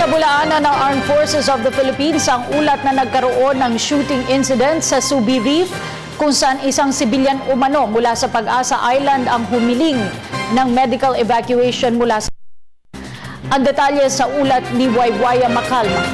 Pinabulaanan ng Armed Forces of the Philippines ang ulat na nagkaroon ng shooting incident sa Subi Reef kung saan isang sibilyan umano mula sa Pag-asa Island ang humiling ng medical evacuation mula sa... Ang detalye sa ulat ni Waywaya Macalma.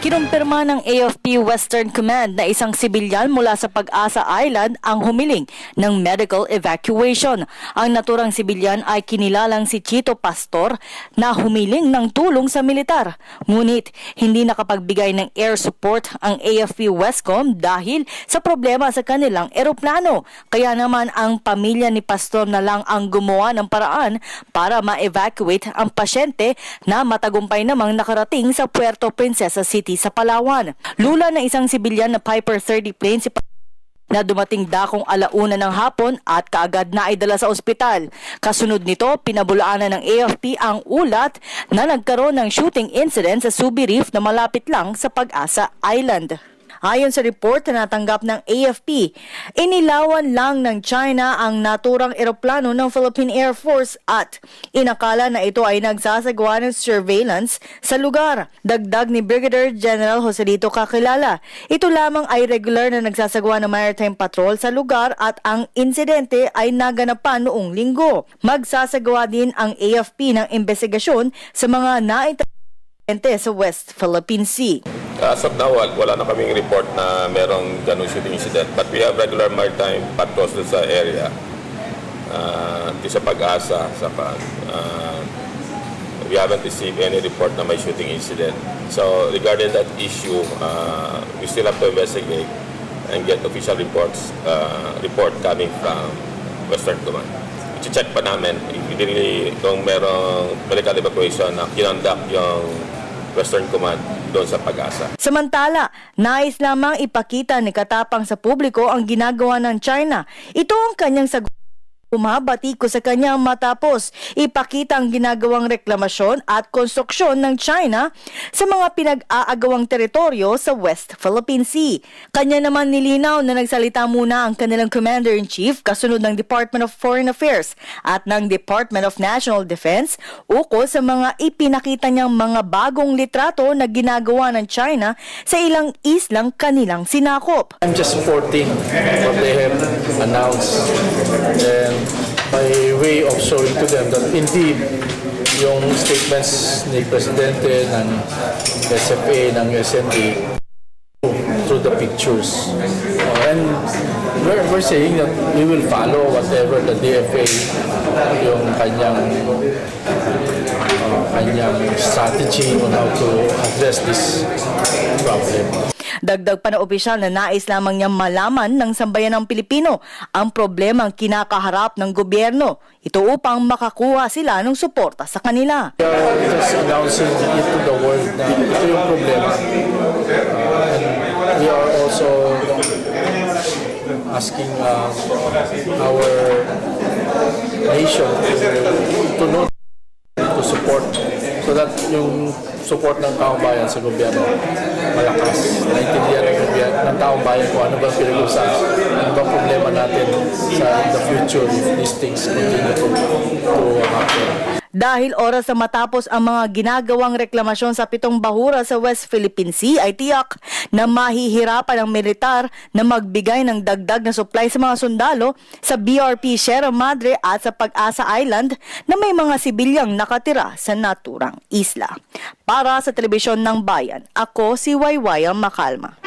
Kinumpirma ng AFP Western Command na isang sibilyan mula sa Pag-asa Island ang humiling ng medical evacuation. Ang naturang sibilyan ay kinilalang si Chito Pastor na humiling ng tulong sa militar. Ngunit hindi nakapagbigay ng air support ang AFP Westcom dahil sa problema sa kanilang eroplano. Kaya naman ang pamilya ni Pastor na lang ang gumawa ng paraan para ma-evacuate ang pasyente na matagumpay namang nakarating sa Puerto Princesa City sa Palawan. Lula ng isang sibilyan na Piper 30 plane na dumating dakong 1:00 ng hapon at kaagad na ay dala sa ospital. Kasunod nito, pinabulaanan ng AFP ang ulat na nagkaroon ng shooting incident sa Subi Reef na malapit lang sa Pag-asa Island. Ayon sa report na natanggap ng AFP, inilawan lang ng China ang naturang eroplano ng Philippine Air Force at inakala na ito ay nagsasagawa ng surveillance sa lugar. Dagdag ni Brigadier General Joselito Kakilala, ito lamang ay regular na nagsasagawa ng maritime patrol sa lugar at ang insidente ay naganap pa noong linggo. Magsasagawa din ang AFP ng investigasyon sa mga sa West Philippine Sea. As of now, wala na kaming report na merong ganung shooting incident. But we have regular maritime patrols sa area. Sa Pag-asa. We haven't received any report na may shooting incident. So regarding that issue, we still have to investigate and get official report coming from Western Command. I-check pa namin kung merong medical evacuation na kinonduct yung Western Command doon sa Pag-asa. Samantala, nais lamang ipakita ni Katapang sa publiko ang ginagawa ng China. Ito ang kanyang sagot. Umabati ko sa kanya matapos ipakita ang ginagawang reklamasyon at konstruksyon ng China sa mga pinag-aagawang teritoryo sa West Philippine Sea. Kanya naman nilinaw na nagsalita muna ang kanilang Commander-in-Chief kasunod ng Department of Foreign Affairs at ng Department of National Defense ukol sa mga ipinakita niyang mga bagong litrato na ginagawa ng China sa ilang islang kanilang sinakop. I'm just supporting what they have announced and by way of showing to them that indeed yung statements ni Presidente ng SFA, ng SND through the pictures. And we're saying that we will follow whatever the DFA yung kanyang strategy on how to address this problem. Dagdag pa na opisyal na nais lamang niyang malaman ng sambayan ng Pilipino ang problemang kinakaharap ng gobyerno. Ito upang makakuha sila ng suporta sa kanila. We are just announcing it to the world na ito yung problema. And we are also asking our nation to know, to support, so that yung support ng taong bayan sa gobyerno malakas. Naintindihan ng taong bayan kung ano ba pinag-usapan, ano ba problema natin sa the future if these things continue to happen. Dahil oras na matapos ang mga ginagawang reklamasyon sa 7 bahura sa West Philippine Sea ay tiyak na mahihirapan ang militar na magbigay ng dagdag na supply sa mga sundalo sa BRP Sierra Madre at sa Pag-asa Island na may mga sibilyang nakatira sa naturang isla. Para sa Telebisyon ng Bayan, ako si Waywaya Macalma.